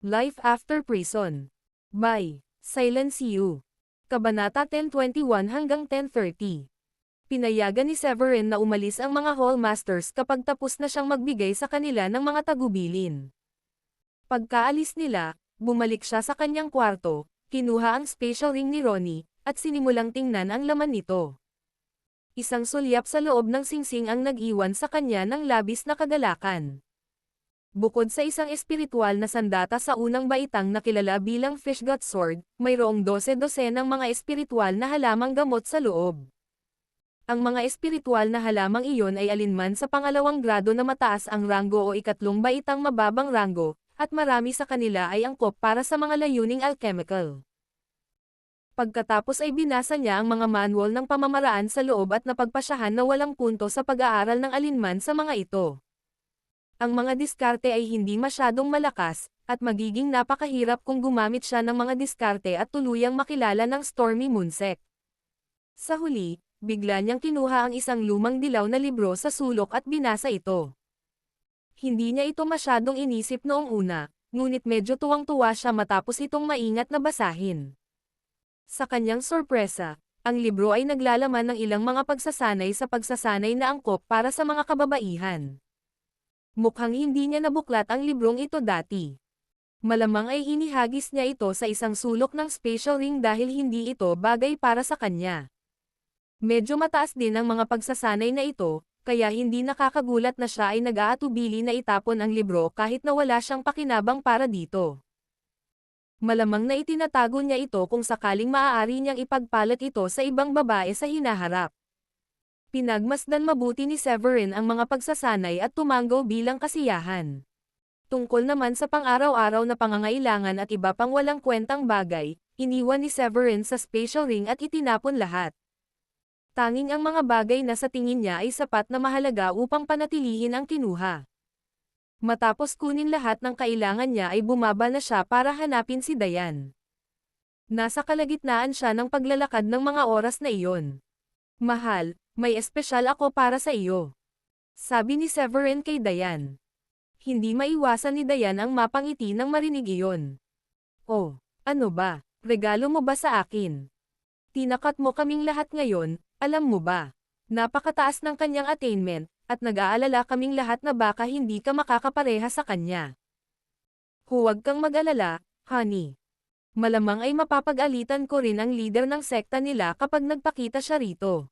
Life After Prison. By Silence You. Kabanata 10:21 hanggang 10:30. Pinayagan ni Severin na umalis ang mga Hallmasters kapag tapos na siyang magbigay sa kanila ng mga tagubilin. Pagkaalis nila, bumalik siya sa kanyang kwarto, kinuha ang special ring ni Ronnie, at sinimulang tingnan ang laman nito. Isang sulyap sa loob ng singsing ang nag-iwan sa kanya ng labis na kagalakan. Bukod sa isang espiritual na sandata sa unang baitang na kilala bilang Fishgut Sword, mayroong 12-12 ng mga espiritual na halamang gamot sa loob. Ang mga espiritual na halamang iyon ay alinman sa pangalawang grado na mataas ang ranggo o ikatlong baitang mababang ranggo, at marami sa kanila ay angkop para sa mga layuning alchemical. Pagkatapos ay binasa niya ang mga manual ng pamamaraan sa loob at napagpasyahan na walang punto sa pag-aaral ng alinman sa mga ito. Ang mga diskarte ay hindi masyadong malakas, at magiging napakahirap kung gumamit siya ng mga diskarte at tuluyang makilala ng Stormy Moonsect. Sa huli, bigla niyang kinuha ang isang lumang dilaw na libro sa sulok at binasa ito. Hindi niya ito masyadong inisip noong una, ngunit medyo tuwang-tuwa siya matapos itong maingat na basahin. Sa kanyang sorpresa, ang libro ay naglalaman ng ilang mga pagsasanay sa pagsasanay na angkop para sa mga kababaihan. Mukhang hindi niya nabuklat ang librong ito dati. Malamang ay inihagis niya ito sa isang sulok ng special ring dahil hindi ito bagay para sa kanya. Medyo mataas din ang mga pagsasanay na ito, kaya hindi nakakagulat na siya ay nag-aatubili na itapon ang libro kahit na wala siyang pakinabang para dito. Malamang na itinatago niya ito kung sakaling maaari niyang ipagpalat ito sa ibang babae sa hinaharap. Pinagmasdan mabuti ni Severin ang mga pagsasanay at tumanggo bilang kasiyahan. Tungkol naman sa pang-araw-araw na pangangailangan at iba pang walang kwentang bagay, iniwan ni Severin sa special ring at itinapon lahat. Tanging ang mga bagay na sa tingin niya ay sapat na mahalaga upang panatilihin ang kinuha. Matapos kunin lahat ng kailangan niya ay bumaba na siya para hanapin si Diane. Nasa kalagitnaan siya ng paglalakad ng mga oras na iyon. "Mahal, may espesyal ako para sa iyo," sabi ni Severin kay Diane. Hindi maiwasan ni Diane ang mapangiti nang marinig iyon. "Oh, ano ba? Regalo mo ba sa akin? Tinakat mo kaming lahat ngayon, alam mo ba? Napakataas ng kanyang attainment, at nag-aalala kaming lahat na baka hindi ka makakapareha sa kanya. Huwag kang mag-alala, honey. Malamang ay mapapag-alitan ko rin ang leader ng sekta nila kapag nagpakita siya rito."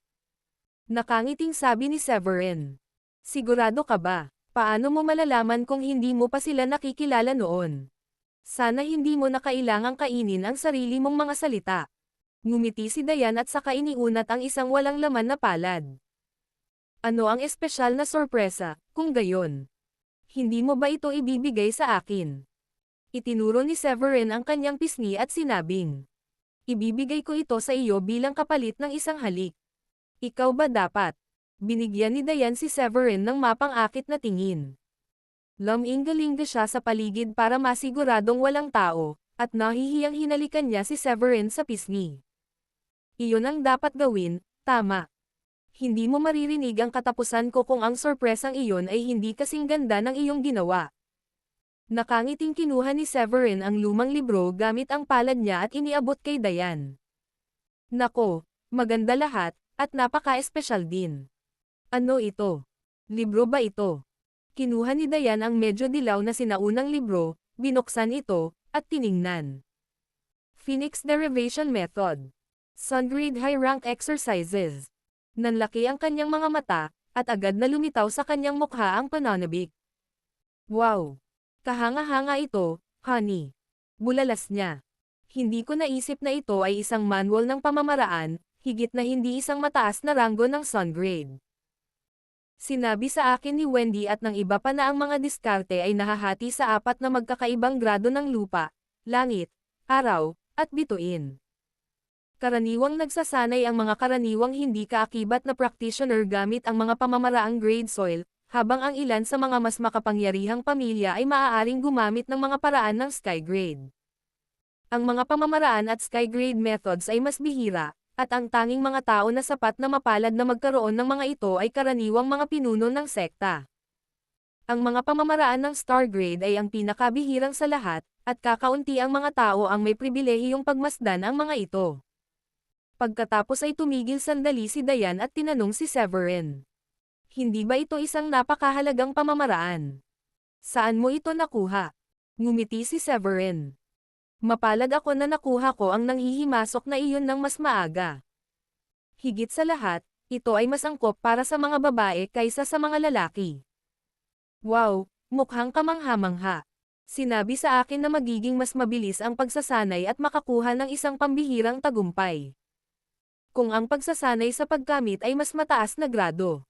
Nakangiting sabi ni Severin. "Sigurado ka ba? Paano mo malalaman kung hindi mo pa sila nakikilala noon? Sana hindi mo na kailangang kainin ang sarili mong mga salita." Ngumiti si Diane at saka iniunat ang isang walang laman na palad. "Ano ang espesyal na sorpresa, kung gayon? Hindi mo ba ito ibibigay sa akin?" Itinuro ni Severin ang kanyang pisngi at sinabing, "Ibibigay ko ito sa iyo bilang kapalit ng isang halik. Ikaw ba dapat?" Binigyan ni Diane si Severin ng mapang-akit na tingin. Lumingga-lingga siya sa paligid para masiguradong walang tao, at nahihiyang hinalikan niya si Severin sa pisngi. "Iyon ang dapat gawin, tama. Hindi mo maririnig ang katapusan ko kung ang sorpresang iyon ay hindi kasing ganda ng iyong ginawa." Nakangiting kinuha ni Severin ang lumang libro gamit ang palad niya at iniabot kay Diane. "Nako, maganda lahat, at napaka-espesyal din. Ano ito? Libro ba ito?" Kinuha ni Diane ang medyo dilaw na sinaunang libro, binuksan ito, at tiningnan. "Phoenix Derivation Method. Sungrade High Rank Exercises." Nanlaki ang kanyang mga mata, at agad na lumitaw sa kanyang mukha ang pananabik. "Wow! Kahanga-hanga ito, honey." Bulalas niya. "Hindi ko naisip na ito ay isang manual ng pamamaraan, higit na hindi isang mataas na ranggo ng Sungrade. Sinabi sa akin ni Wendy at ng iba pa na ang mga diskarte ay nahahati sa 4 na magkakaibang grado ng lupa, langit, araw, at bituin. Karaniwang nagsasanay ang mga karaniwang hindi kaakibat na practitioner gamit ang mga pamamaraang grade soil, habang ang ilan sa mga mas makapangyarihang pamilya ay maaaring gumamit ng mga paraan ng Skygrade. Ang mga pamamaraan at Skygrade methods ay mas bihira, at ang tanging mga tao na sapat na mapalad na magkaroon ng mga ito ay karaniwang mga pinuno ng sekta. Ang mga pamamaraan ng Stargrade ay ang pinakabihirang sa lahat, At kakaunti ang mga tao ang may pribilehiyong pagmasdan ang mga ito. Pagkatapos ay tumigil sandali si Dayan at tinanong si Severin. Hindi ba ito isang napakahalagang pamamaraan? Saan mo ito nakuha? Ngumiti si Severin. Mapalad ako na nakuha ko ang nanghihimasok na iyon ng mas maaga. Higit sa lahat, ito ay mas angkop para sa mga babae kaysa sa mga lalaki. Wow, mukhang kamangha-mangha. Sinabi sa akin na magiging mas mabilis ang pagsasanay at makakuha ng isang pambihirang tagumpay. Kung ang pagsasanay sa paggamit ay mas mataas na grado.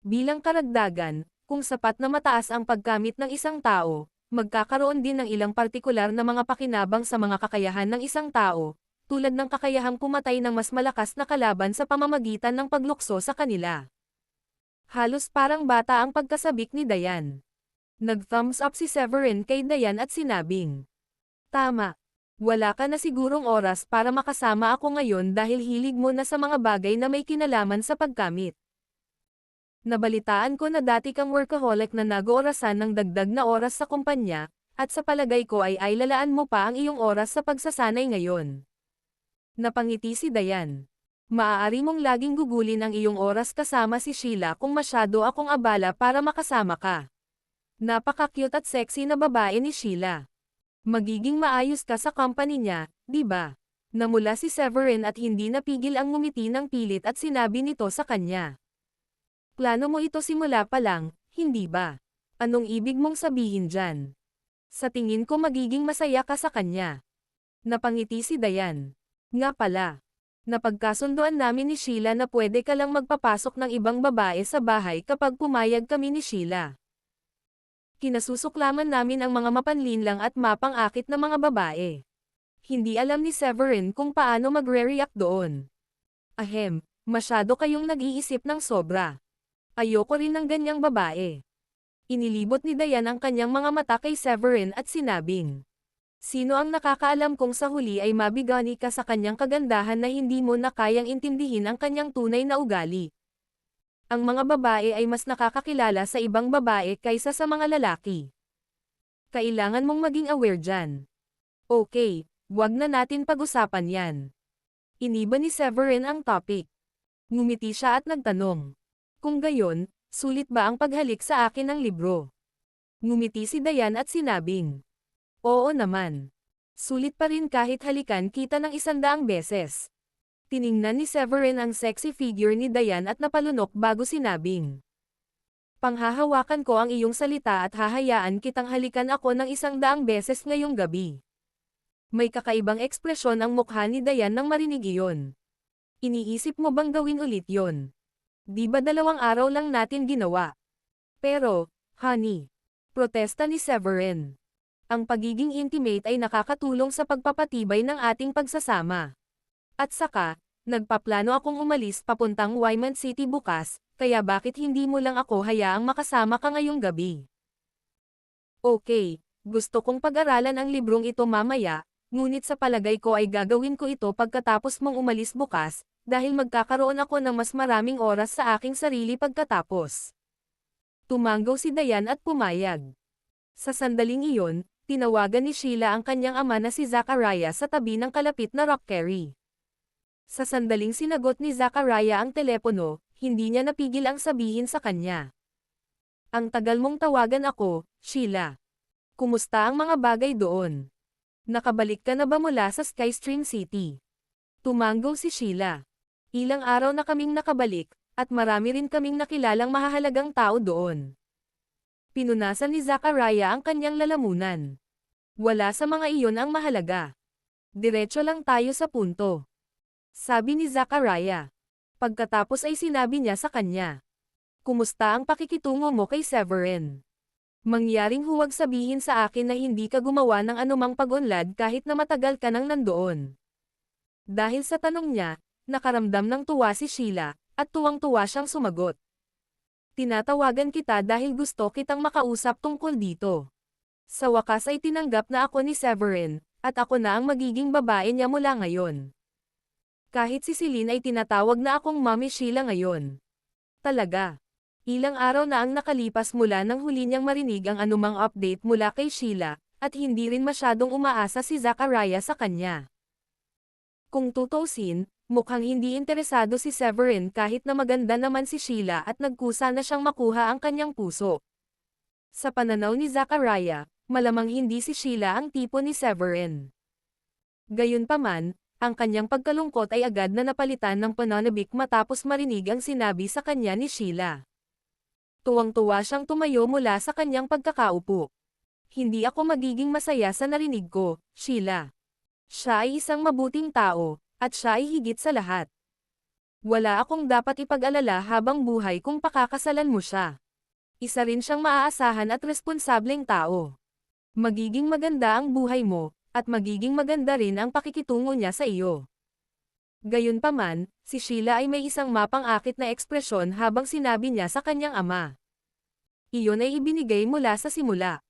Bilang karagdagan, kung sapat na mataas ang paggamit ng isang tao, magkakaroon din ng ilang partikular na mga pakinabang sa mga kakayahan ng isang tao, tulad ng kakayahang pumatay ng mas malakas na kalaban sa pamamagitan ng paglukso sa kanila. Halos parang bata ang pagkasabik ni Dayan. Nag-thumbs up si Severin kay Dayan at sinabing, "Tama. Wala ka na sigurong oras para makasama ako ngayon dahil hilig mo na sa mga bagay na may kinalaman sa paggamit. Nabalitaan ko na dati kang workaholic na nag-oorasan ng dagdag na oras sa kumpanya, at sa palagay ko ay lalaan mo pa ang iyong oras sa pagsasanay ngayon." Napangiti si Dayan. Maaari mong laging gugulin ang iyong oras kasama si Sheila kung masyado akong abala para makasama ka. Napaka-cute at sexy na babae ni Sheila. Magiging maayos ka sa company niya, di ba? Namula si Severin at hindi napigil ang ngumiti ng pilit at sinabi nito sa kanya. Plano mo ito simula pa lang, hindi ba? Anong ibig mong sabihin dyan? Sa tingin ko magiging masaya ka sa kanya. Napangiti si Dayan. Nga pala. Napagkasunduan namin ni Sheila na pwede ka lang magpapasok ng ibang babae sa bahay kapag pumayag kami ni Sheila. Kinasusuklaman namin ang mga mapanlinlang at mapang-akit na mga babae. Hindi alam ni Severin kung paano magre-react doon. Ahem, masyado kayong nag-iisip ng sobra. Ayoko rin ng ganyang babae. Inilibot ni Dayan ang kanyang mga mata kay Severin at sinabing, "Sino ang nakakaalam kung sa huli ay mabigani ka sa kanyang kagandahan na hindi mo na kayang intindihin ang kanyang tunay na ugali? Ang mga babae ay mas nakakakilala sa ibang babae kaysa sa mga lalaki. Kailangan mong maging aware dyan." Okay, wag na natin pag-usapan yan. Iniba ni Severin ang topic. Ngumiti siya at nagtanong. Kung gayon, sulit ba ang paghalik sa akin ng libro? Ngumiti si Dayan at sinabing, "Oo naman. Sulit pa rin kahit halikan kita ng 100 beses." Tiningnan ni Severin ang sexy figure ni Dayan at napalunok bago sinabing, "Panghahawakan ko ang iyong salita at hahayaan kitang halikan ako ng 100 beses ngayong gabi." May kakaibang ekspresyon ang mukha ni Dayan nang marinig iyon. Iniisip mo bang gawin ulit yon? Di ba 2 araw lang natin ginawa? Pero, honey, protesta ni Severin. Ang pagiging intimate ay nakakatulong sa pagpapatibay ng ating pagsasama. At saka, nagpaplano akong umalis papuntang Wyman City bukas, kaya bakit hindi mo lang ako hayaang makasama ka ngayong gabi? Okay, gusto kong pag-aralan ang librong ito mamaya, ngunit sa palagay ko ay gagawin ko ito pagkatapos mong umalis bukas, dahil magkakaroon ako ng mas maraming oras sa aking sarili pagkatapos. Tumanggaw si Dayan at pumayag. Sa sandaling iyon, tinawagan ni Sheila ang kanyang ama na si Zachariah sa tabi ng kalapit na rock carry. Sa sandaling sinagot ni Zachariah ang telepono, hindi niya napigil ang sabihin sa kanya. Ang tagal mong tawagan ako, Sheila. Kumusta ang mga bagay doon? Nakabalik ka na ba mula sa Skystream City? Tumanggaw si Sheila. Ilang araw na kaming nakabalik, at marami rin kaming nakilalang mahahalagang tao doon. Pinunasan ni Zachariah ang kanyang lalamunan. Wala sa mga iyon ang mahalaga. Diretso lang tayo sa punto. Sabi ni Zachariah. Pagkatapos ay sinabi niya sa kanya. Kumusta ang pakikitungo mo kay Severin? Mangyaring huwag sabihin sa akin na hindi ka gumawa ng anumang pag-unlad kahit na matagal ka nang nandoon. Dahil sa tanong niya, nakaramdam ng tuwa si Sheila, at tuwang-tuwa siyang sumagot. Tinatawagan kita dahil gusto kitang makausap tungkol dito. Sa wakas ay tinanggap na ako ni Severin, at ako na ang magiging babae niya mula ngayon. Kahit si Celine ay tinatawag na akong Mommy Sheila ngayon. Talaga. Ilang araw na ang nakalipas mula nang huli niyang marinig ang anumang update mula kay Sheila, at hindi rin masyadong umaasa si Zachariah sa kanya. Kung tutuusin, mukhang hindi interesado si Severin kahit na maganda naman si Sheila at nagkusa na siyang makuha ang kanyang puso. Sa pananaw ni Zachariah, malamang hindi si Sheila ang tipo ni Severin. Gayunpaman, ang kanyang pagkalungkot ay agad na napalitan ng pananabik matapos marinig ang sinabi sa kanya ni Sheila. Tuwang-tuwa siyang tumayo mula sa kanyang pagkakaupo. Hindi ako magiging masaya sa narinig ko, Sheila. Siya ay isang mabuting tao, at siya ay higit sa lahat. Wala akong dapat ipag-alala habang buhay kung pakakasalan mo siya. Isa rin siyang maaasahan at responsableng tao. Magiging maganda ang buhay mo, at magiging maganda rin ang pakikitungo niya sa iyo. Gayunpaman, si Sheila ay may isang mapang-akit na ekspresyon habang sinabi niya sa kanyang ama. Iyon ay ibinigay mula sa simula.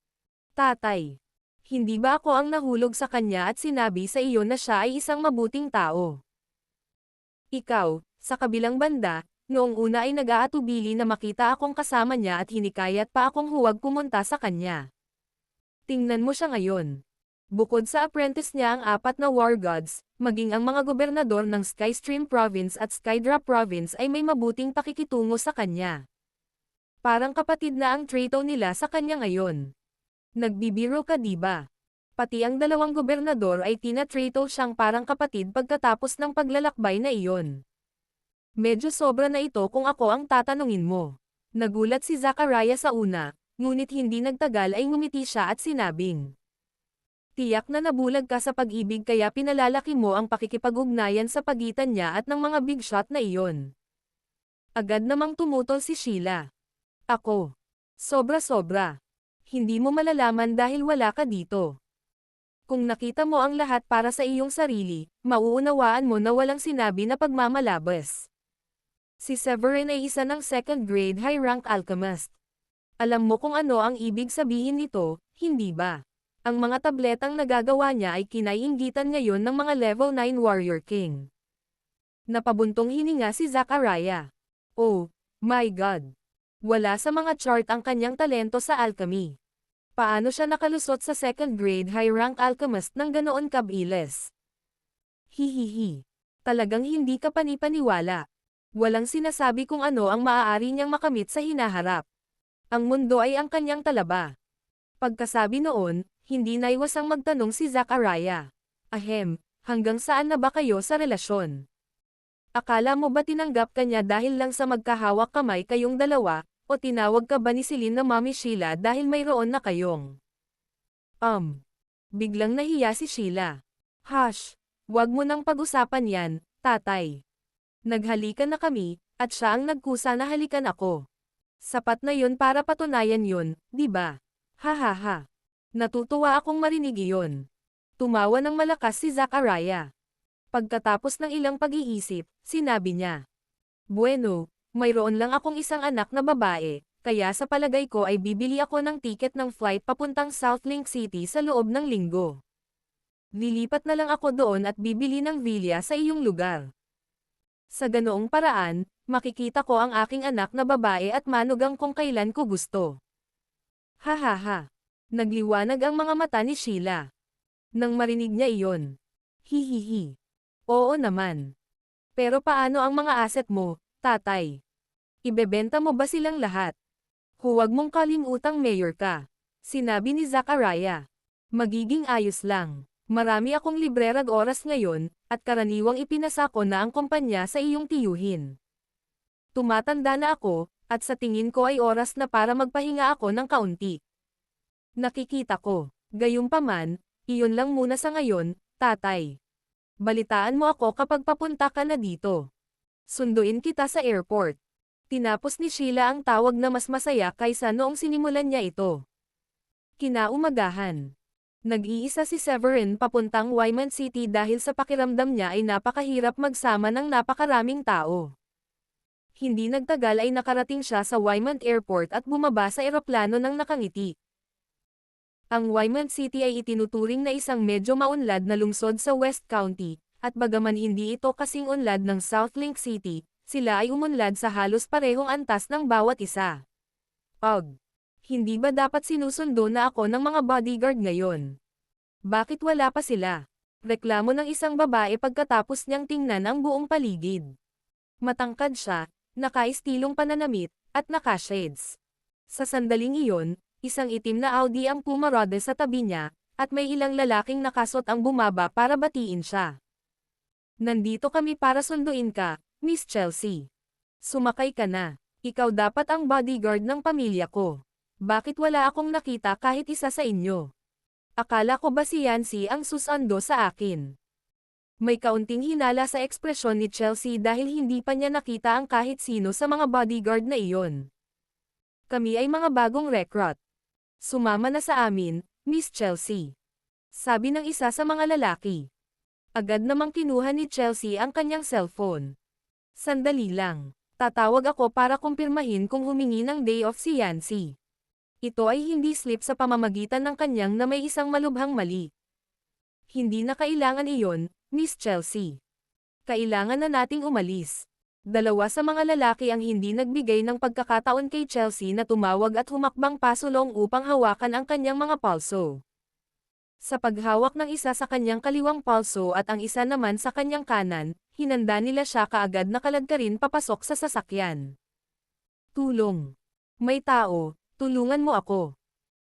Tatay. Hindi ba ako ang nahulog sa kanya at sinabi sa iyo na siya ay isang mabuting tao? Ikaw, sa kabilang banda, noong una ay nag-aatubili na makita akong kasama niya at hinikayat pa akong huwag pumunta sa kanya. Tingnan mo siya ngayon. Bukod sa apprentice niya ang 4 na war gods, maging ang mga gobernador ng Skystream Province at Skydrop Province ay may mabuting pakikitungo sa kanya. Parang kapatid na ang Trato nila sa kanya ngayon. Nagbibiro ka diba? Pati ang 2 gobernador ay tinatrato siyang parang kapatid pagkatapos ng paglalakbay na iyon. Medyo sobra na ito kung ako ang tatanungin mo. Nagulat si Zachariah sa una, ngunit hindi nagtagal ay ngumiti siya at sinabing. Tiyak na nabulag ka sa pag-ibig kaya pinalalaki mo ang pakikipag-ugnayan sa pagitan niya at ng mga big shot na iyon. Agad namang tumutol si Sheila. Ako. Sobra-sobra. Hindi mo malalaman dahil wala ka dito. Kung nakita mo ang lahat para sa iyong sarili, mauunawaan mo na walang sinabi na pagmamalabas. Si Severin ay isa ng 2nd grade high-rank alchemist. Alam mo kung ano ang ibig sabihin nito, hindi ba? Ang mga tabletang nagagawa niya ay kinaiinggitan ngayon ng mga level 9 warrior king. Napabuntong hininga si Zachariah. Oh, my God! Wala sa mga chart ang kanyang talento sa alchemy. Paano siya nakalusot sa 2nd grade high-rank alchemist ng ganoon kabilis? Hihihi. Talagang hindi ka panipaniwala. Walang sinasabi kung ano ang maaari niyang makamit sa hinaharap. Ang mundo ay ang kanyang talaba. Pagkasabi noon, hindi naiwasang magtanong si Zachariah. Ahem, hanggang saan na ba kayo sa relasyon? Akala mo ba tinanggap ka niya dahil lang sa magkahawak kamay kayong dalawa, o tinawag ka ba ni Celine na Mami Sheila dahil mayroon na kayong? Biglang nahiya si Sheila. Hush, wag mo nang pag-usapan yan, tatay. Naghalikan na kami, at siya ang nagkusa na halikan ako. Sapat na yun para patunayan yun, di ba? Hahaha. Natutuwa akong marinig iyon. Tumawa ng malakas si Zachariah. Pagkatapos ng ilang pag-iisip, sinabi niya. Bueno, mayroon lang akong isang anak na babae, kaya sa palagay ko ay bibili ako ng tiket ng flight papuntang Southlink City sa loob ng linggo. Lilipat na lang ako doon at bibili ng villa sa iyong lugar. Sa ganoong paraan, makikita ko ang aking anak na babae at manugang kung kailan ko gusto. Hahaha. Nagliwanag ang mga mata ni Sheila. Nang marinig niya iyon. Hihihi. Oo naman. Pero paano ang mga asset mo, tatay? Ibebenta mo ba silang lahat? Huwag mong kalimutang mayor ka. Sinabi ni Zachariah. Magiging ayos lang. Marami akong librerag oras ngayon, at karaniwang ipinasa ko na ang kumpanya sa iyong tiyuhin. Tumatanda na ako, at sa tingin ko ay oras na para magpahinga ako ng kaunti. Nakikita ko. Gayunpaman, iyon lang muna sa ngayon, tatay. Balitaan mo ako kapag papunta ka na dito. Sunduin kita sa airport. Tinapos ni Sheila ang tawag na mas masaya kaysa noong sinimulan niya ito. Kinaumagahan. Nag-iisa si Severin papuntang Wyman City dahil sa pakiramdam niya ay napakahirap magsama ng napakaraming tao. Hindi nagtagal ay nakarating siya sa Wyman Airport at bumaba sa eroplano ng nakangiti. Ang Wyman City ay itinuturing na isang medyo maunlad na lungsod sa West County, at bagaman hindi ito kasing unlad ng Southlink City, sila ay umunlad sa halos parehong antas ng bawat isa. Hindi ba dapat sinusundo na ako ng mga bodyguard ngayon? Bakit wala pa sila? Reklamo ng isang babae pagkatapos niyang tingnan ang buong paligid. Matangkad siya, naka-istilong pananamit, at naka-shades. Sa sandaling iyon, isang itim na Audi ang pumarode sa tabi niya, at may ilang lalaking nakasot ang bumaba para batiin siya. Nandito kami para sunduin ka, Miss Chelsea. Sumakay ka na. Ikaw dapat ang bodyguard ng pamilya ko. Bakit wala akong nakita kahit isa sa inyo? Akala ko ba si Yancy ang susando sa akin? May kaunting hinala sa ekspresyon ni Chelsea dahil hindi pa niya nakita ang kahit sino sa mga bodyguard na iyon. Kami ay mga bagong recruit. Sumama na sa amin, Miss Chelsea. Sabi ng isa sa mga lalaki. Agad namang kinuha ni Chelsea ang kanyang cellphone. Sandali lang. Tatawag ako para kumpirmahin kung humingi ng day off si Yancy. Ito ay hindi slip sa pamamagitan ng kanyang na may isang malubhang mali. Hindi na kailangan iyon, Miss Chelsea. Kailangan na nating umalis. Dalawa sa mga lalaki ang hindi nagbigay ng pagkakataon kay Chelsea na tumawag at humakbang pasulong upang hawakan ang kanyang mga palso. Sa paghawak ng isa sa kanyang kaliwang palso at ang isa naman sa kanyang kanan, hinanda nila siya kaagad na kalagkarin papasok sa sasakyan. Tulong! May tao, tulungan mo ako!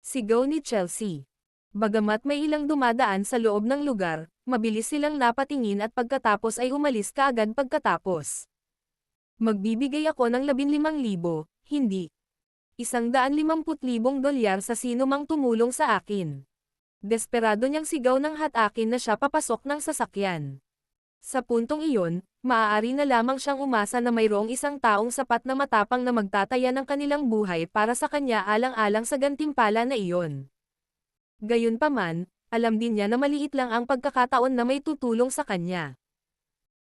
Sigaw ni Chelsea. Bagamat may ilang dumadaan sa loob ng lugar, mabilis silang napatingin at pagkatapos ay umalis kaagad pagkatapos. Magbibigay ako ng 15,000, hindi. 150,000 dolyar sa sino mang tumulong sa akin. Desperado niyang sigaw ng hatakin na siya papasok ng sasakyan. Sa puntong iyon, maaari na lamang siyang umasa na mayroong isang taong sapat na matapang na magtataya ng kanilang buhay para sa kanya alang-alang sa gantimpala na iyon. Gayunpaman, alam din niya na maliit lang ang pagkakataon na may tutulong sa kanya.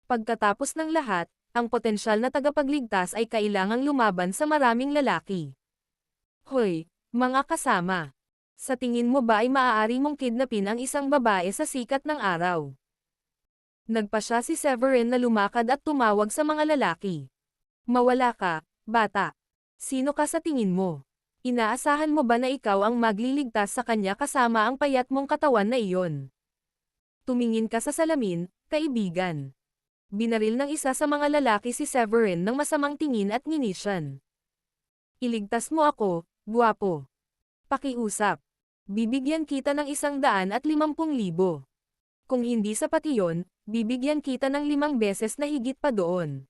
Pagkatapos ng lahat, ang potensyal na tagapagligtas ay kailangang lumaban sa maraming lalaki. Hoy, mga kasama! Sa tingin mo ba ay maaari mong kidnapin ang isang babae sa sikat ng araw? Nagpasya si Severin na lumakad at tumawag sa mga lalaki. Mawala ka, bata. Sino ka sa tingin mo? Inaasahan mo ba na ikaw ang magliligtas sa kanya kasama ang payat mong katawan na iyon? Tumingin ka sa salamin, kaibigan. Binaril ng isa sa mga lalaki si Severin ng masamang tingin at nginisyan. Iligtas mo ako, guwapo. Pakiusap. Bibigyan kita ng 150,000. Kung hindi sapat iyon, bibigyan kita ng 5 beses na higit pa doon.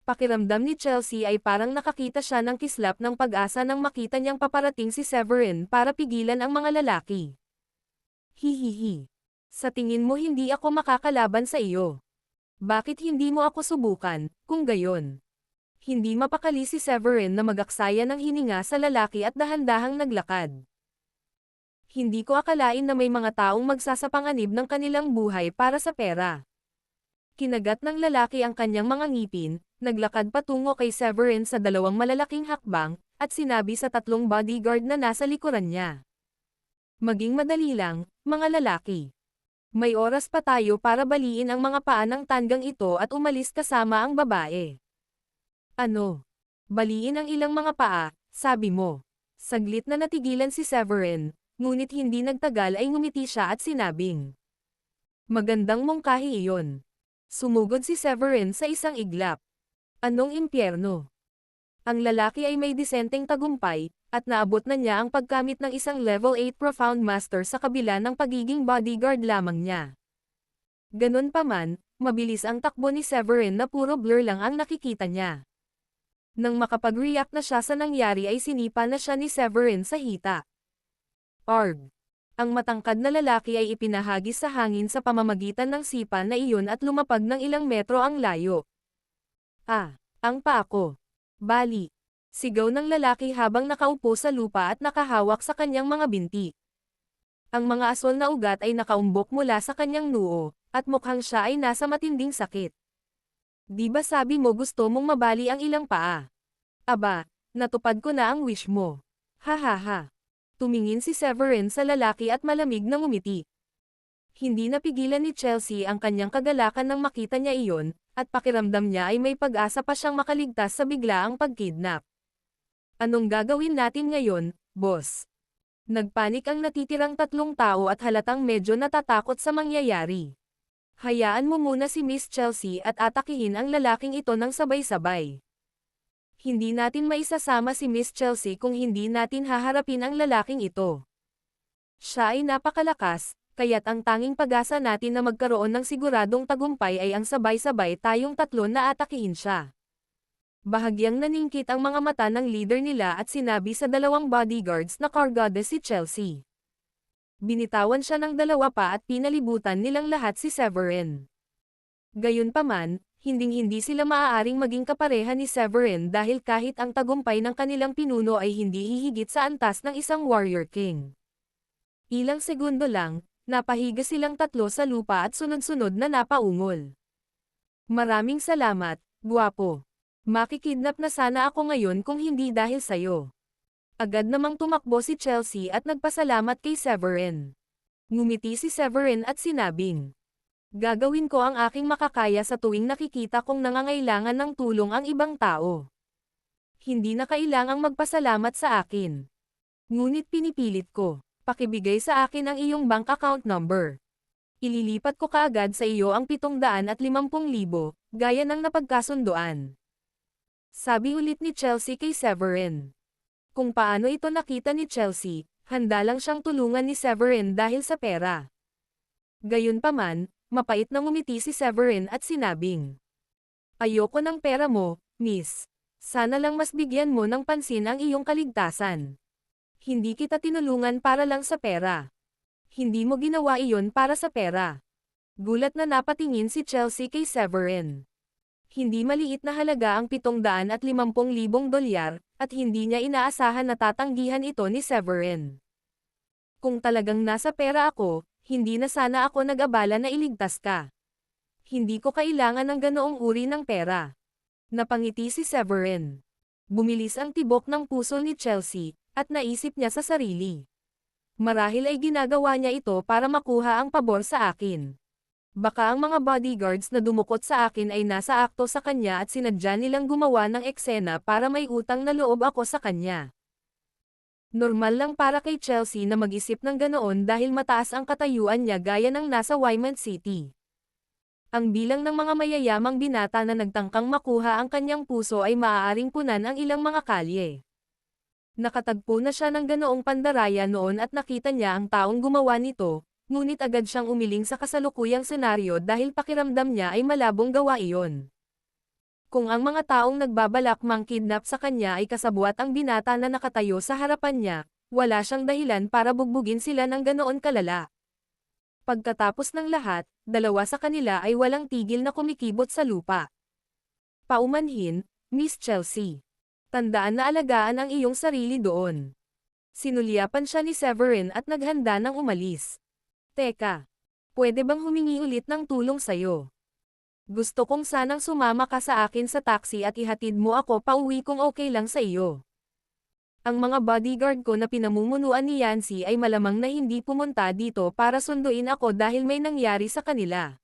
Pakiramdam ni Chelsea ay parang nakakita siya ng kislap ng pag-asa nang makita niyang paparating si Severin para pigilan ang mga lalaki. Hihihi. Sa tingin mo hindi ako makakalaban sa iyo. Bakit hindi mo ako subukan, kung gayon? Hindi mapakali si Severin na magaksaya ng hininga sa lalaki at dahan-dahang naglakad. Hindi ko akalain na may mga taong magsasapanganib ng kanilang buhay para sa pera. Kinagat ng lalaki ang kanyang mga ngipin, naglakad patungo kay Severin sa 2 malalaking hakbang, at sinabi sa 3 bodyguard na nasa likuran niya. Maging madali lang, mga lalaki. May oras pa tayo para baliin ang mga paa ng tandang ito at umalis kasama ang babae. Ano? Baliin ang ilang mga paa, sabi mo. Saglit na natigilan si Severin, ngunit hindi nagtagal ay ngumiti siya at sinabing. Magandang mungkahi iyon. Sumugod si Severin sa isang iglap. Anong impyerno? Ang lalaki ay may disenteng tagumpay, at naabot na niya ang pagkamit ng isang level 8 Profound Master sa kabila ng pagiging bodyguard lamang niya. Ganun pa man, mabilis ang takbo ni Severin na puro blur lang ang nakikita niya. Nang makapag-react na siya sa nangyari ay sinipa na siya ni Severin sa hita. Arg! Ang matangkad na lalaki ay ipinahagis sa hangin sa pamamagitan ng sipa na iyon at lumapag ng ilang metro ang layo. Ang paa ko. Bali! Sigaw ng lalaki habang nakaupo sa lupa at nakahawak sa kanyang mga binti. Ang mga asol na ugat ay nakaumbok mula sa kanyang noo, at mukhang siya ay nasa matinding sakit. Di ba sabi mo gusto mong mabali ang ilang paa? Aba, natupad ko na ang wish mo. Hahaha. Tumingin si Severin sa lalaki at malamig na ngumiti. Hindi napigilan ni Chelsea ang kanyang kagalakan nang makita niya iyon, at pakiramdam niya ay may pag-asa pa siyang makaligtas sa biglaang pagkidnap. Anong gagawin natin ngayon, boss? Nagpanik ang natitirang tatlong tao at halatang medyo natatakot sa mangyayari. Hayaan mo muna si Miss Chelsea at atakihin ang lalaking ito ng sabay-sabay. Hindi natin maisasama si Miss Chelsea kung hindi natin haharapin ang lalaking ito. Siya ay napakalakas, kaya't ang tanging pag-asa natin na magkaroon ng siguradong tagumpay ay ang sabay-sabay tayong tatlo na atakihin siya. Bahagyang naningkit ang mga mata ng leader nila at sinabi sa dalawang bodyguards na kargada si Chelsea. Binitawan siya ng dalawa pa at pinalibutan nilang lahat si Severin. Gayunpaman, hinding-hindi sila maaaring maging kapareha ni Severin dahil kahit ang tagumpay ng kanilang pinuno ay hindi hihigit sa antas ng isang warrior king. Ilang segundo lang, napahiga silang tatlo sa lupa at sunod-sunod na napaungol. Maraming salamat, guwapo. Makikidnap na sana ako ngayon kung hindi dahil sayo. Agad namang tumakbo si Chelsea at nagpasalamat kay Severin. Ngumiti si Severin at sinabing, gagawin ko ang aking makakaya sa tuwing nakikita kong nangangailangan ng tulong ang ibang tao. Hindi na kailangang magpasalamat sa akin. Ngunit pinipilit ko, pakibigay sa akin ang iyong bank account number. Ililipat ko kaagad sa iyo ang 750,000, gaya ng napagkasunduan. Sabi ulit ni Chelsea kay Severin. Kung paano ito nakita ni Chelsea, handa lang siyang tulungan ni Severin dahil sa pera. Gayunpaman, mapait na ngumiti si Severin at sinabing, ayoko ng pera mo, miss. Sana lang mas bigyan mo ng pansin ang iyong kaligtasan. Hindi kita tinulungan para lang sa pera. Hindi mo ginawa iyon para sa pera. Gulat na napatingin si Chelsea kay Severin. Hindi maliit na halaga ang 750,000 dolyar, at hindi niya inaasahan na tatanggihan ito ni Severin. Kung talagang nasa pera ako, hindi na sana ako nag-abala na iligtas ka. Hindi ko kailangan ng ganoong uri ng pera. Napangiti si Severin. Bumilis ang tibok ng puso ni Chelsea, at naisip niya sa sarili. Marahil ay ginagawa niya ito para makuha ang pabor sa akin. Baka ang mga bodyguards na dumukot sa akin ay nasa akto sa kanya at sinadya nilang gumawa ng eksena para may utang na loob ako sa kanya. Normal lang para kay Chelsea na mag-isip ng ganoon dahil mataas ang katayuan niya gaya ng nasa Wyman City. Ang bilang ng mga mayayamang binata na nagtangkang makuha ang kanyang puso ay maaaring punan ang ilang mga kalye. Nakatagpo na siya ng ganoong pandaraya noon at nakita niya ang taong gumawa nito. Ngunit agad siyang umiling sa kasalukuyang senaryo dahil pakiramdam niya ay malabong gawa iyon. Kung ang mga taong nagbabalak mang-kidnap sa kanya ay kasabwat ang binata na nakatayo sa harapan niya, wala siyang dahilan para bugbugin sila ng ganoon kalala. Pagkatapos ng lahat, dalawa sa kanila ay walang tigil na kumikibot sa lupa. Paumanhin, Miss Chelsea. Tandaan na alagaan ang iyong sarili doon. Sinulyapan siya ni Severin at naghanda ng umalis. Teka, pwede bang humingi ulit ng tulong sa'yo? Gusto kong sanang sumama ka sa akin sa taxi at ihatid mo ako pauwi kung okay lang sa iyo. Ang mga bodyguard ko na pinamumunuan ni Yancy ay malamang na hindi pumunta dito para sunduin ako dahil may nangyari sa kanila.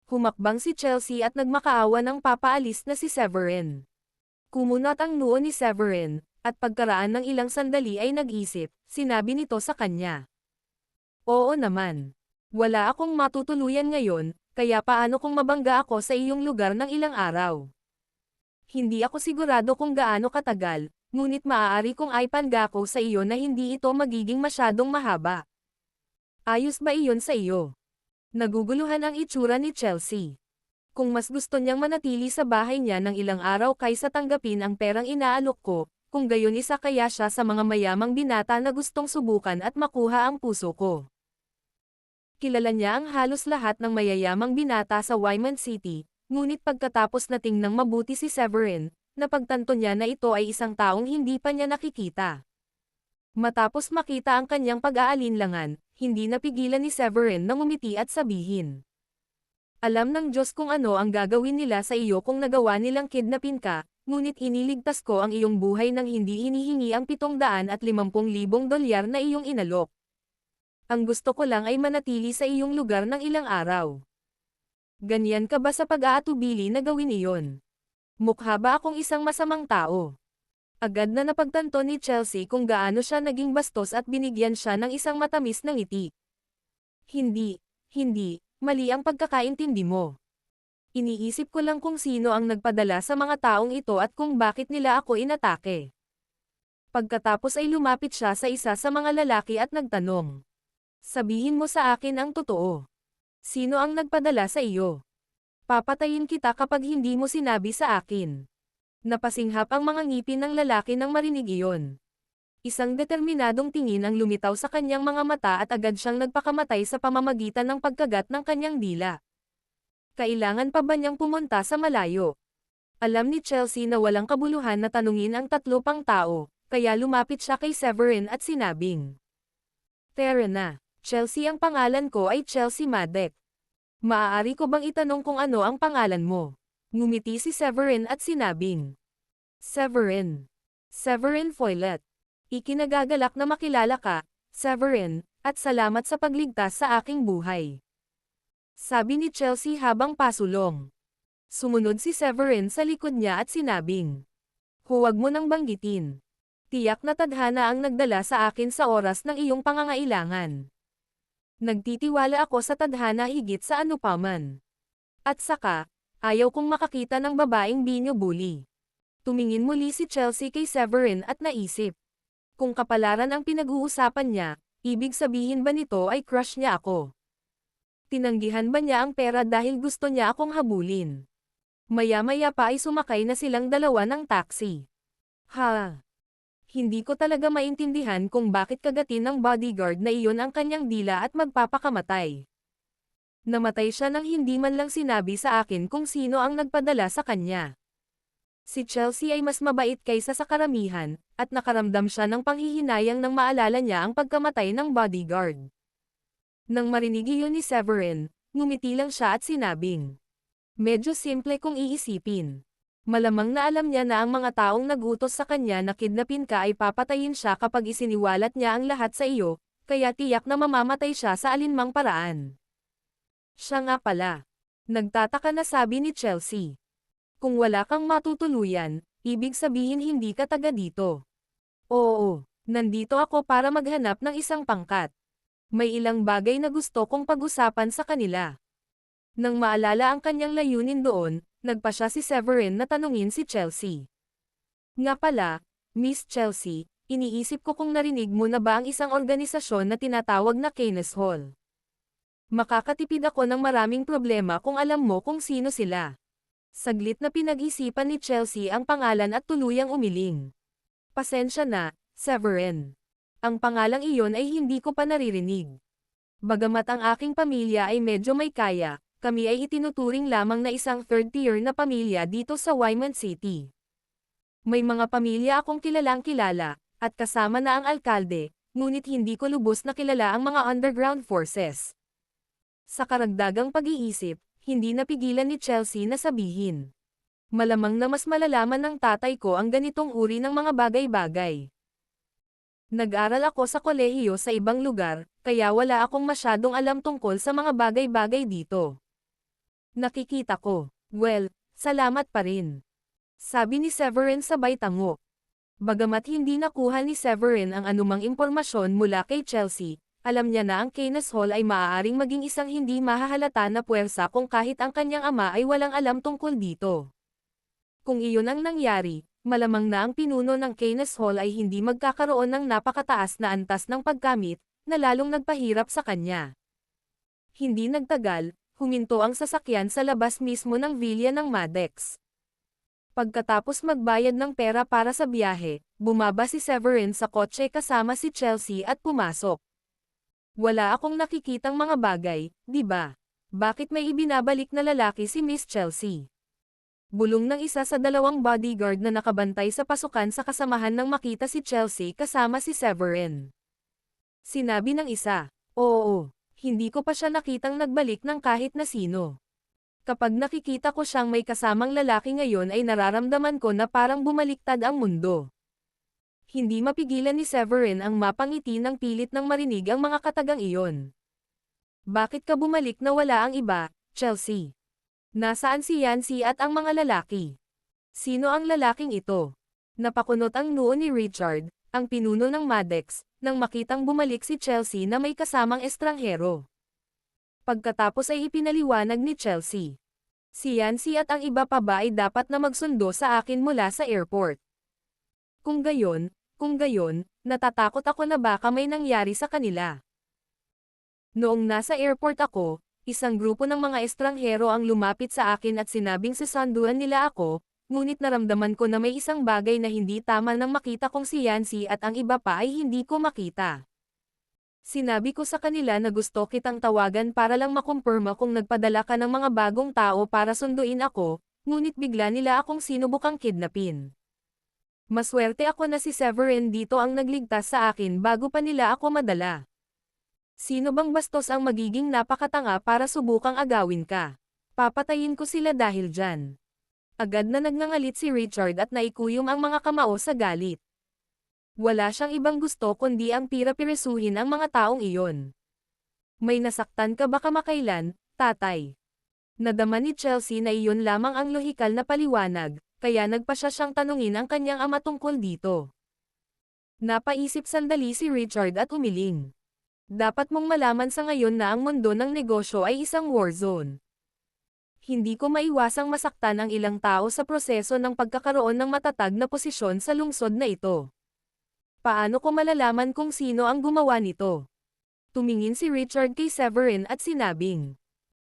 Humakbang si Chelsea at nagmakaawa ng papaalis na si Severin. Kumunat ang noo ni Severin, at pagkaraan ng ilang sandali ay nag-isip, sinabi nito sa kanya. Oo naman. Wala akong matutuluyan ngayon, kaya paano kung mabangga ako sa iyong lugar ng ilang araw? Hindi ako sigurado kung gaano katagal, ngunit maaari kong ipangako ko sa iyo na hindi ito magiging masyadong mahaba. Ayos ba iyon sa iyo? Naguguluhan ang itsura ni Chelsea. Kung mas gusto niyang manatili sa bahay niya ng ilang araw kaysa tanggapin ang perang inaalok ko, kung gayon isa kaya siya sa mga mayamang binata na gustong subukan at makuha ang puso ko. Kilala niya ang halos lahat ng mayayamang binata sa Wyman City, ngunit pagkatapos na tingnang mabuti si Severin, napagtanto niya na ito ay isang taong hindi pa niya nakikita. Matapos makita ang kanyang pag-aalinlangan, hindi napigilan ni Severin na ngumiti at sabihin. Alam ng Diyos kung ano ang gagawin nila sa iyo kung nagawa nilang kidnapin ka, ngunit iniligtas ko ang iyong buhay nang hindi hinihingi ang 750,000 dolyar na iyong inalok. Ang gusto ko lang ay manatili sa iyong lugar ng ilang araw. Ganyan ka ba sa pag-aatubili na gawin iyon? Mukha ba akong isang masamang tao? Agad na napagtanto ni Chelsea kung gaano siya naging bastos at binigyan siya ng isang matamis na ngiti. Hindi, mali ang pagkakaintindi mo. Iniisip ko lang kung sino ang nagpadala sa mga taong ito at kung bakit nila ako inatake. Pagkatapos ay lumapit siya sa isa sa mga lalaki at nagtanong. Sabihin mo sa akin ang totoo. Sino ang nagpadala sa iyo? Papatayin kita kapag hindi mo sinabi sa akin. Napasinghap ang mga ngipin ng lalaki nang marinig iyon. Isang determinadong tingin ang lumitaw sa kanyang mga mata at agad siyang nagpakamatay sa pamamagitan ng pagkagat ng kanyang dila. Kailangan pa ba niyang pumunta sa malayo? Alam ni Chelsea na walang kabuluhan na tanungin ang tatlo pang tao, kaya lumapit siya kay Severin at sinabing, "Tara na, Chelsea, ang pangalan ko ay Chelsea Madec. Maaari ko bang itanong kung ano ang pangalan mo?" Ngumiti si Severin at sinabing, Severin Foylet. Ikinagagalak na makilala ka, Severin, at salamat sa pagligtas sa aking buhay. Sabi ni Chelsea habang pasulong. Sumunod si Severin sa likod niya at sinabing, "Huwag mo nang banggitin. Tiyak na tadhana ang nagdala sa akin sa oras ng iyong pangangailangan. Nagtitiwala ako sa tadhana higit sa anupaman. At saka, ayaw kong makakita ng babaeng binyo bully." Tumingin muli si Chelsea kay Severin at naisip. Kung kapalaran ang pinag-uusapan niya, ibig sabihin ba nito ay crush niya ako? Tinanggihan ba niya ang pera dahil gusto niya akong habulin? Maya-maya pa ay sumakay na silang dalawa ng taxi. Hindi ko talaga maintindihan kung bakit kagatin ng bodyguard na iyon ang kanyang dila at magpapakamatay. Namatay siya nang hindi man lang sinabi sa akin kung sino ang nagpadala sa kanya. Si Chelsea ay mas mabait kaysa sa karamihan, at nakaramdam siya ng panghihinayang nang maalala niya ang pagkamatay ng bodyguard. Nang marinig iyon ni Severin, ngumiti lang siya at sinabing, "Medyo simple kung iisipin. Malamang na alam niya na ang mga taong nagutos sa kanya na kidnapin ka ay papatayin siya kapag isiniwalat niya ang lahat sa iyo, kaya tiyak na mamamatay siya sa alinmang paraan." Siya nga pala. Nagtataka na sabi ni Chelsea. Kung wala kang matutuluyan, ibig sabihin hindi ka taga dito. Oo, nandito ako para maghanap ng isang pangkat. May ilang bagay na gusto kong pag-usapan sa kanila. Nang maalala ang kanyang layunin doon, nagpa siya si Severin na tanungin si Chelsea. Nga pala, Miss Chelsea, iniisip ko kung narinig mo na ba ang isang organisasyon na tinatawag na Keynes Hall. Makakatipid ako ng maraming problema kung alam mo kung sino sila. Saglit na pinag-isipan ni Chelsea ang pangalan at tuluyang umiling. Pasensya na, Severin. Ang pangalang iyon ay hindi ko pa naririnig. Bagamat ang aking pamilya ay medyo may kaya, kami ay itinuturing lamang na isang third-tier na pamilya dito sa Wyman City. May mga pamilya akong kilalang-kilala, at kasama na ang alkalde, ngunit hindi ko lubos na kilala ang mga underground forces. Sa karagdagang pag-iisip, hindi napigilan ni Chelsea na sabihin. Malamang na mas malalaman ng tatay ko ang ganitong uri ng mga bagay-bagay. Nag-aral ako sa kolehiyo sa ibang lugar, kaya wala akong masyadong alam tungkol sa mga bagay-bagay dito. Nakikita ko. Well, salamat pa rin. Sabi ni Severin sabay tango. Bagamat hindi nakuha ni Severin ang anumang impormasyon mula kay Chelsea, alam niya na ang Keynes Hall ay maaaring maging isang hindi mahahalata na puwersa kung kahit ang kanyang ama ay walang alam tungkol dito. Kung iyon ang nangyari, malamang na ang pinuno ng Keynes Hall ay hindi magkakaroon ng napakataas na antas ng paggamit, na lalong nagpahirap sa kanya. Hindi nagtagal, huminto ang sasakyan sa labas mismo ng Villa ng Maddox. Pagkatapos magbayad ng pera para sa biyahe, bumaba si Severin sa kotse kasama si Chelsea at pumasok. Wala akong nakikitang mga bagay, di ba? Bakit may ibinabalik na lalaki si Miss Chelsea? Bulong ng isa sa dalawang bodyguard na nakabantay sa pasukan sa kasamahan nang makita si Chelsea kasama si Severin. Sinabi ng isa, "Oo, hindi ko pa siya nakitang nagbalik ng kahit na sino. Kapag nakikita ko siyang may kasamang lalaki ngayon ay nararamdaman ko na parang bumaliktad ang mundo." Hindi mapigilan ni Severin ang mapangiti ng pilit nang marinig ang mga katagang iyon. "Bakit ka bumalik na wala ang iba, Chelsea? Nasaan si Yancy at ang mga lalaki? Sino ang lalaking ito?" Napakunot ang noo ni Richard, ang pinuno ng Maddox, nang makitang bumalik si Chelsea na may kasamang estranghero. Pagkatapos ay ipinaliwanag ni Chelsea. Si Yancy at ang iba pa ba ay dapat na magsundo sa akin mula sa airport. Kung gayon, natatakot ako na baka may nangyari sa kanila. Noong nasa airport ako, isang grupo ng mga estranghero ang lumapit sa akin at sinabing susunduan nila ako, ngunit naramdaman ko na may isang bagay na hindi tama nang makita kong si Yancy at ang iba pa ay hindi ko makita. Sinabi ko sa kanila na gusto kitang tawagan para lang makumpirma kung nagpadala ka ng mga bagong tao para sunduin ako, ngunit bigla nila akong sinubukang kidnapin. Maswerte ako na si Severin dito ang nagligtas sa akin bago pa nila ako madala. Sino bang bastos ang magiging napakatanga para subukang agawin ka? Papatayin ko sila dahil dyan. Agad na nagngangalit si Richard at naikuyom ang mga kamao sa galit. Wala siyang ibang gusto kundi ang pira-pirisuhin ang mga taong iyon. May nasaktan ka ba kamakailan, tatay? Nadama ni Chelsea na iyon lamang ang lohikal na paliwanag, kaya nagpa siyang tanungin ang kanyang ama tungkol dito. Napaisip sandali si Richard at umiling. Dapat mong malaman sa ngayon na ang mundo ng negosyo ay isang war zone. Hindi ko maiwasang masaktan ang ilang tao sa proseso ng pagkakaroon ng matatag na posisyon sa lungsod na ito. Paano ko malalaman kung sino ang gumawa nito? Tumingin si Richard kay Severin at sinabing,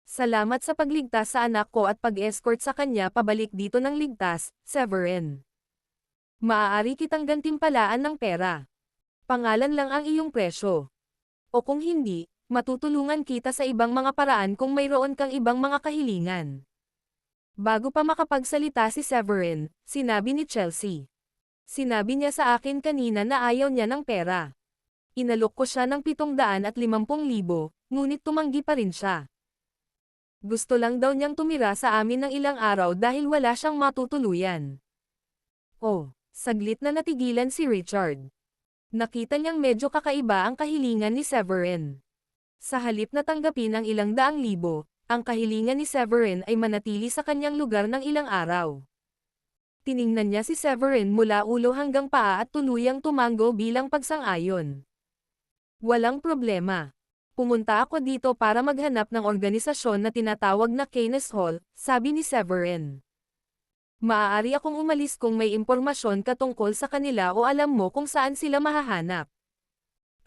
"Salamat sa pagligtas sa anak ko at pag-escort sa kanya pabalik dito ng ligtas, Severin. Maaari kitang gantimpalaan ng pera. Pangalan lang ang iyong presyo. O kung hindi, matutulungan kita sa ibang mga paraan kung mayroon kang ibang mga kahilingan." Bago pa makapagsalita si Severin, sinabi ni Chelsea. Sinabi niya sa akin kanina na ayaw niya ng pera. Inalok ko siya ng 750,000, ngunit tumanggi pa rin siya. Gusto lang daw niyang tumira sa amin ng ilang araw dahil wala siyang matutuluyan. Oh, saglit na natigilan si Richard. Nakita niyang medyo kakaiba ang kahilingan ni Severin. Sa halip na tanggapin ang ilang daang libo, ang kahilingan ni Severin ay manatili sa kanyang lugar ng ilang araw. Tiningnan niya si Severin mula ulo hanggang paa at tuluyang tumango bilang pagsang-ayon. Walang problema. Pumunta ako dito para maghanap ng organisasyon na tinatawag na Keynes Hall, sabi ni Severin. Maaari akong umalis kung may impormasyon ka tungkol sa kanila o alam mo kung saan sila mahahanap.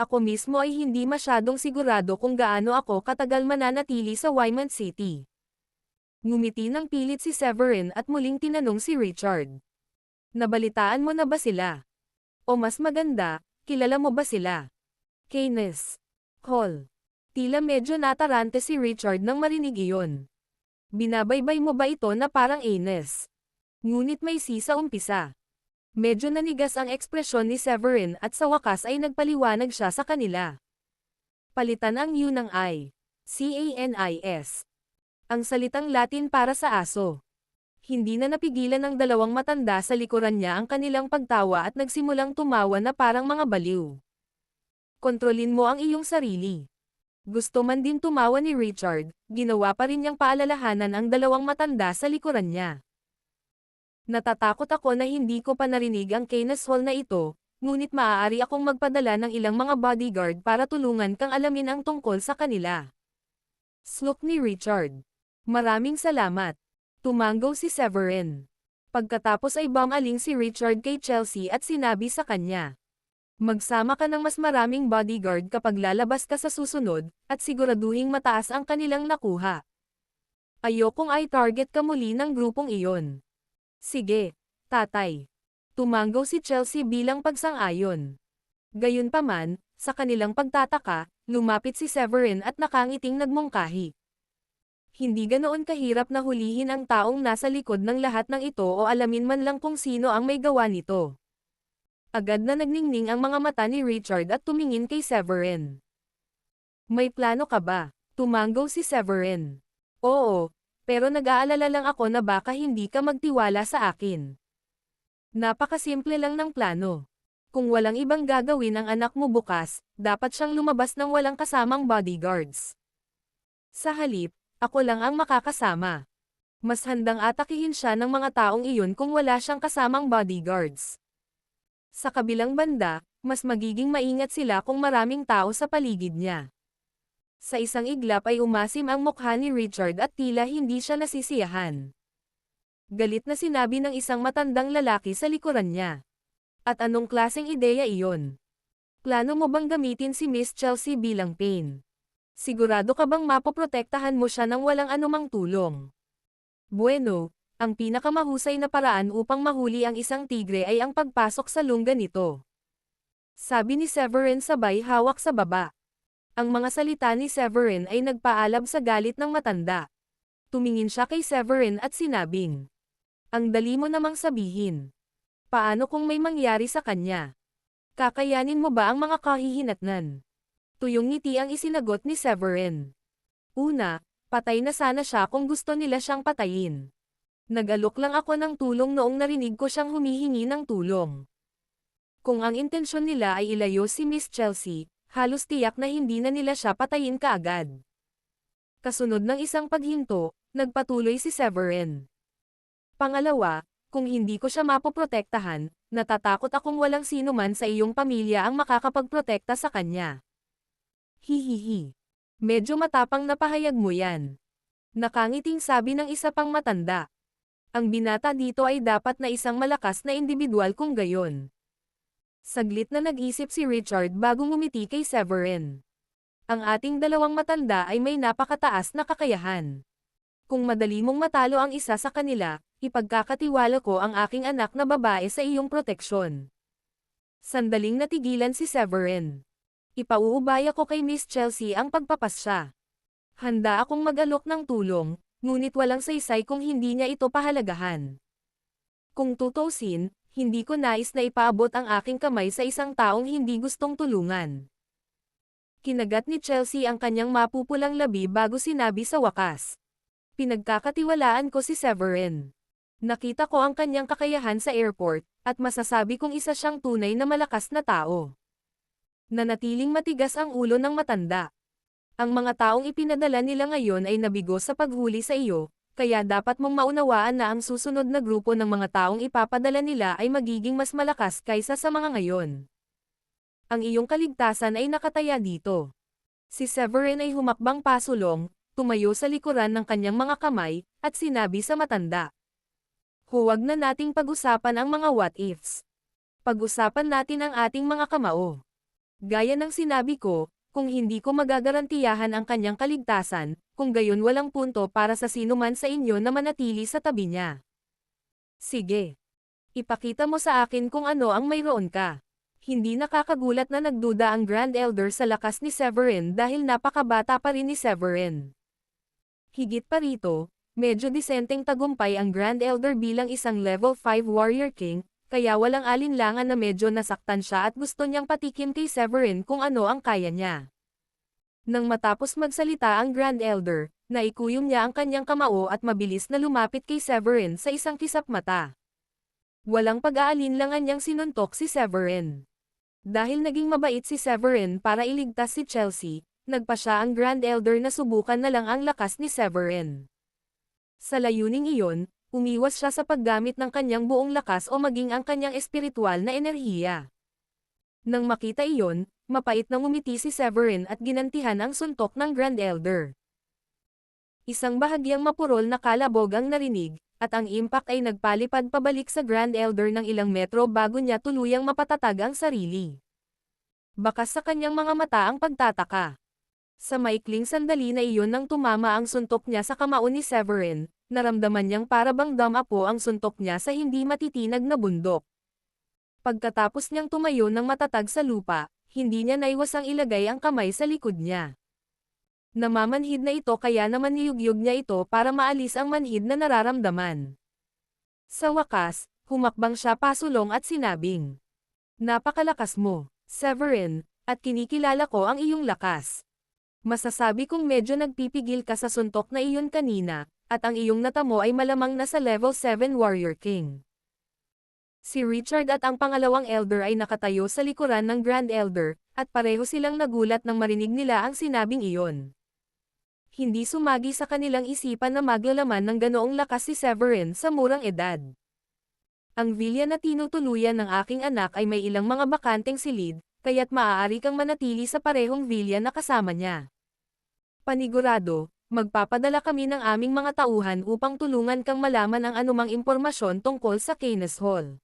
Ako mismo ay hindi masyadong sigurado kung gaano ako katagal mananatili sa Wyman City. Ngumiti ng pilit si Severin at muling tinanong si Richard. Nabalitaan mo na ba sila? O mas maganda, kilala mo ba sila? Keynes Hall. Tila medyo natarante si Richard nang marinig iyon. Binabaybay mo ba ito na parang Ines? Ngunit may si sa umpisa. Medyo nanigas ang ekspresyon ni Severin at sa wakas ay nagpaliwanag siya sa kanila. Palitan ang U ng I. Canis. Ang salitang Latin para sa aso. Hindi na napigilan ng dalawang matanda sa likuran niya ang kanilang pagtawa at nagsimulang tumawa na parang mga baliw. Kontrolin mo ang iyong sarili. Gusto man din tumawa ni Richard, ginawa pa rin niyang paalalahanan ang dalawang matanda sa likuran niya. Natatakot ako na hindi ko pa narinig ang Keynes Hall na ito, ngunit maaari akong magpadala ng ilang mga bodyguard para tulungan kang alamin ang tungkol sa kanila. Slok ni Richard. Maraming salamat. Tumango si Severin. Pagkatapos ay bumaling si Richard kay Chelsea at sinabi sa kanya. Magsama ka ng mas maraming bodyguard kapag lalabas ka sa susunod, at siguraduhing mataas ang kanilang nakuha. Ayokong i-target ka muli ng grupong iyon. Sige, tatay. Tumango si Chelsea bilang pagsang-ayon. Gayunpaman, sa kanilang pagtataka, lumapit si Severin at nakangiting nagmungkahi. Hindi ganoon kahirap na hulihin ang taong nasa likod ng lahat ng ito o alamin man lang kung sino ang may gawa nito. Agad na nagningning ang mga mata ni Richard at tumingin kay Severin. May plano ka ba? Tumango si Severin. Oo, pero nag-aalala lang ako na baka hindi ka magtiwala sa akin. Napakasimple lang ng plano. Kung walang ibang gagawin ang anak mo bukas, dapat siyang lumabas ng walang kasamang bodyguards. Sa halip, ako lang ang makakasama. Mas handang atakihin siya ng mga taong iyon kung wala siyang kasamang bodyguards. Sa kabilang banda, mas magiging maingat sila kung maraming tao sa paligid niya. Sa isang iglap ay umasim ang mukha ni Richard at tila hindi siya nasisiyahan. Galit na sinabi ng isang matandang lalaki sa likuran niya. At anong klaseng ideya iyon? Plano mo bang gamitin si Miss Chelsea bilang pain? Sigurado ka bang mapoprotektahan mo siya ng walang anumang tulong? Bueno, ang pinakamahusay na paraan upang mahuli ang isang tigre ay ang pagpasok sa lungga nito. Sabi ni Severin sabay hawak sa baba. Ang mga salita ni Severin ay nagpaalab sa galit ng matanda. Tumingin siya kay Severin at sinabing, "Ang dali mo namang sabihin. Paano kung may mangyari sa kanya? Kakayanin mo ba ang mga kahihinatnan?" Tuyong ngiti ang isinagot ni Severin. Una, patay na sana siya kung gusto nila siyang patayin. Nag-alok lang ako ng tulong noong narinig ko siyang humihingi ng tulong. Kung ang intensyon nila ay ilayo si Miss Chelsea, halos tiyak na hindi na nila siya patayin kaagad. Kasunod ng isang paghinto, nagpatuloy si Severin. Pangalawa, kung hindi ko siya mapoprotektahan, natatakot akong walang sino man sa iyong pamilya ang makakapagprotekta sa kanya. Hihihi. Medyo matapang na pahayag mo yan. Nakangiting sabi ng isa pang matanda. Ang binata dito ay dapat na isang malakas na individual kung gayon. Saglit na nag-isip si Richard bago ngumiti kay Severin. Ang ating dalawang matanda ay may napakataas na kakayahan. Kung madali mong matalo ang isa sa kanila, ipagkakatiwala ko ang aking anak na babae sa iyong proteksyon. Sandaling natigilan si Severin. Ipauubaya ko kay Miss Chelsea ang pagpapasya. Handa akong mag-alok ng tulong, ngunit walang saysay kung hindi niya ito pahalagahan. Kung tutusin, hindi ko nais na ipaabot ang aking kamay sa isang taong hindi gustong tulungan. Kinagat ni Chelsea ang kanyang mapupulang labi bago sinabi sa wakas. Pinagkakatiwalaan ko si Severin. Nakita ko ang kanyang kakayahan sa airport, at masasabi kong isa siyang tunay na malakas na tao. Nanatiling matigas ang ulo ng matanda. Ang mga taong ipinadala nila ngayon ay nabigo sa paghuli sa iyo, kaya dapat mong maunawaan na ang susunod na grupo ng mga taong ipapadala nila ay magiging mas malakas kaysa sa mga ngayon. Ang iyong kaligtasan ay nakataya dito. Si Severin ay humakbang pasulong, tumayo sa likuran ng kanyang mga kamay, at sinabi sa matanda. Huwag na nating pag-usapan ang mga what-ifs. Pag-usapan natin ang ating mga kamao. Gaya ng sinabi ko, kung hindi ko magagarantiyahan ang kanyang kaligtasan, kung gayon walang punto para sa sino man sa inyo na manatili sa tabi niya. Sige. Ipakita mo sa akin kung ano ang mayroon ka. Hindi nakakagulat na nagduda ang Grand Elder sa lakas ni Severin dahil napakabata pa rin ni Severin. Higit pa rito, medyo disenteng tagumpay ang Grand Elder bilang isang level 5 Warrior King, kaya walang alinlangan na medyo nasaktan siya at gusto niyang patikim kay Severin kung ano ang kaya niya. Nang matapos magsalita ang Grand Elder, naikuyom niya ang kanyang kamao at mabilis na lumapit kay Severin sa isang kisap mata. Walang pag-aalinlangan niyang sinuntok si Severin. Dahil naging mabait si Severin para iligtas si Chelsea, nagpa siya ang Grand Elder na subukan na lang ang lakas ni Severin. Sa layuning iyon, umiwas siya sa paggamit ng kanyang buong lakas o maging ang kanyang espiritual na enerhiya. Nang makita iyon, mapait na ngumiti si Severin at ginantihan ang suntok ng Grand Elder. Isang bahagyang mapurol na kalabog ang narinig, at ang impact ay nagpalipad pabalik sa Grand Elder ng ilang metro bago niya tuluyang mapatatag ang sarili. Bakas sa kanyang mga mata ang pagtataka. Sa maikling sandali na iyon nang tumama ang suntok niya sa kamao ni Severin, naramdaman niyang parabang damapo ang suntok niya sa hindi matitinag na bundok. Pagkatapos niyang tumayo ng matatag sa lupa, hindi niya naiwasang ilagay ang kamay sa likod niya. Namamanhid na ito kaya naman niyugyug niya ito para maalis ang manhid na nararamdaman. Sa wakas, humakbang siya pasulong at sinabing, "Napakalakas mo, Severin, at kinikilala ko ang iyong lakas. Masasabi kong medyo nagpipigil ka sa suntok na iyon kanina, at ang iyong natamo ay malamang nasa level 7 Warrior King." Si Richard at ang pangalawang elder ay nakatayo sa likuran ng Grand Elder, at pareho silang nagulat nang marinig nila ang sinabing iyon. Hindi sumagi sa kanilang isipan na maglalaman ng ganoong lakas si Severin sa murang edad. Ang villa na tinutuluyan ng aking anak ay may ilang mga bakanteng silid, kaya't maaari kang manatili sa parehong villa na kasama niya. Panigurado, magpapadala kami ng aming mga tauhan upang tulungan kang malaman ang anumang impormasyon tungkol sa Keynes Hall.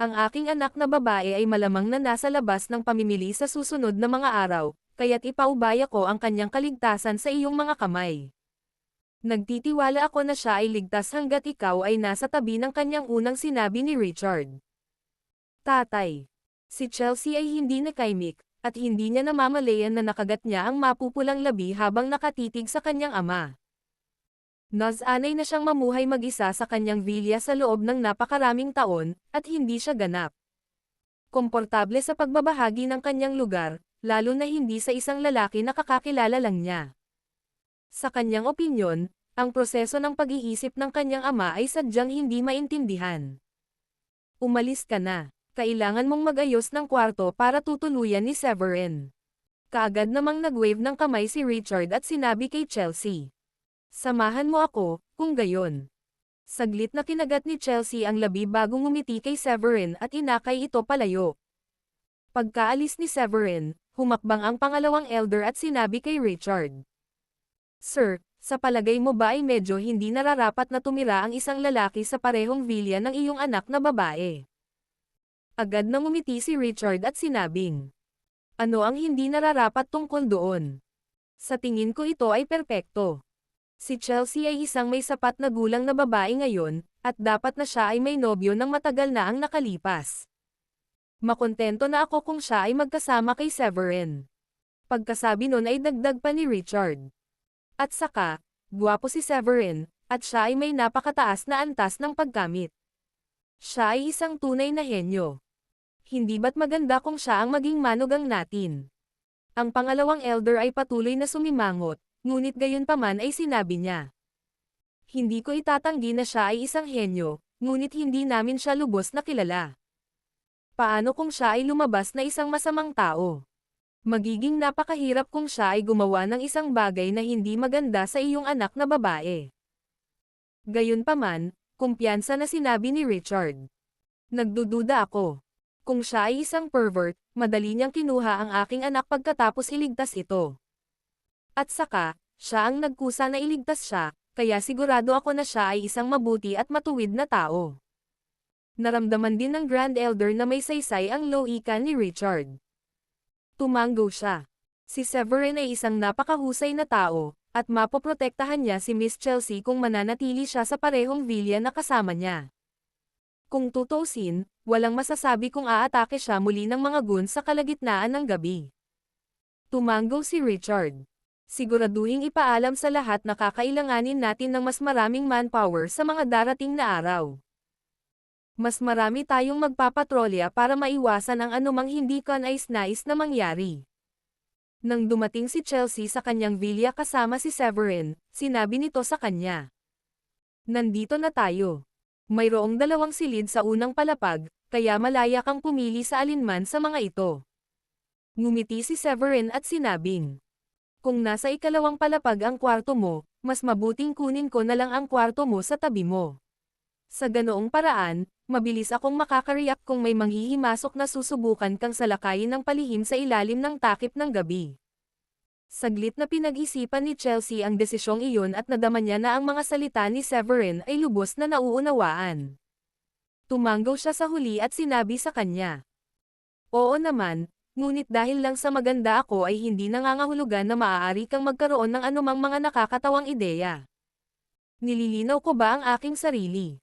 Ang aking anak na babae ay malamang na nasa labas ng pamimili sa susunod na mga araw, kaya't ipaubaya ko ang kanyang kaligtasan sa iyong mga kamay. Nagtitiwala ako na siya ay ligtas hanggat ikaw ay nasa tabi ng kanyang unang sinabi ni Richard. Tatay. Si Chelsea ay hindi nakaimik, at hindi niya namamalayan na nakagat niya ang mapupulang labi habang nakatitig sa kanyang ama. Nasanay na siyang mamuhay mag-isa sa kanyang villa sa loob ng napakaraming taon, at hindi siya ganap. Komportable sa pagbabahagi ng kanyang lugar, lalo na hindi sa isang lalaki na kakakilala lang niya. Sa kanyang opinyon, ang proseso ng pag-iisip ng kanyang ama ay sadyang hindi maintindihan. Umalis ka na. Kailangan mong mag-ayos ng kwarto para tutuluyan ni Severin. Kaagad namang nag-wave ng kamay si Richard at sinabi kay Chelsea. Samahan mo ako, kung gayon. Saglit na kinagat ni Chelsea ang labi bago ngumiti kay Severin at inakay ito palayo. Pagkaalis ni Severin, humakbang ang pangalawang elder at sinabi kay Richard. Sir, sa palagay mo ba ay medyo hindi nararapat na tumira ang isang lalaki sa parehong villa ng iyong anak na babae? Agad na ngumiti si Richard at sinabing, ano ang hindi nararapat tungkol doon? Sa tingin ko ito ay perpekto. Si Chelsea ay isang may sapat na gulang na babae ngayon, at dapat na siya ay may nobyo ng matagal na ang nakalipas. Makontento na ako kung siya ay magkasama kay Severin. Pagkasabi nun ay dagdag pa ni Richard. At saka, gwapo si Severin, at siya ay may napakataas na antas ng pagkamit. Siya ay isang tunay na henyo. Hindi ba't maganda kung siya ang maging manugang natin? Ang pangalawang elder ay patuloy na sumimangot, ngunit gayunpaman ay sinabi niya. Hindi ko itatanggi na siya ay isang henyo, ngunit hindi namin siya lubos na kilala. Paano kung siya ay lumabas na isang masamang tao? Magiging napakahirap kung siya ay gumawa ng isang bagay na hindi maganda sa iyong anak na babae. Gayunpaman, kumpiyansa na sinabi ni Richard. Nagdududa ako. Kung siya ay isang pervert, madali niyang kinuha ang aking anak pagkatapos iligtas ito. At saka, siya ang nagkusa na iligtas siya, kaya sigurado ako na siya ay isang mabuti at matuwid na tao. Naramdaman din ng Grand Elder na may saysay ang loika ni Richard. Tumango siya. Si Severin ay isang napakahusay na tao, at mapoprotektahan niya si Miss Chelsea kung mananatili siya sa parehong villa na kasama niya. Kung tutuusin, walang masasabi kung aatake siya muli ng mga goons sa kalagitnaan ng gabi. Tumango si Richard. Siguraduhing ipaalam sa lahat na kakailanganin natin ng mas maraming manpower sa mga darating na araw. Mas marami tayong magpapatrolya para maiwasan ang anumang hindi kanais-nais na mangyari. Nang dumating si Chelsea sa kanyang villa kasama si Severin, sinabi nito sa kanya. Nandito na tayo. Mayroong 2 silid sa unang palapag, kaya malaya kang pumili sa alinman sa mga ito. Ngumiti si Severin at sinabing. Kung nasa ikalawang palapag ang kwarto mo, mas mabuting kunin ko na lang ang kwarto mo sa tabi mo. Sa ganoong paraan, mabilis akong makakariyak kung may manghihimasok na susubukan kang salakayin ng palihim sa ilalim ng takip ng gabi. Saglit na pinag-isipan ni Chelsea ang desisyong iyon at nadama niya na ang mga salita ni Severin ay lubos na nauunawaan. Tumango siya sa huli at sinabi sa kanya. Oo naman, ngunit dahil lang sa maganda ako ay hindi nangangahulugan na maaari kang magkaroon ng anumang mga nakakatawang ideya. Nililinaw ko ba ang aking sarili?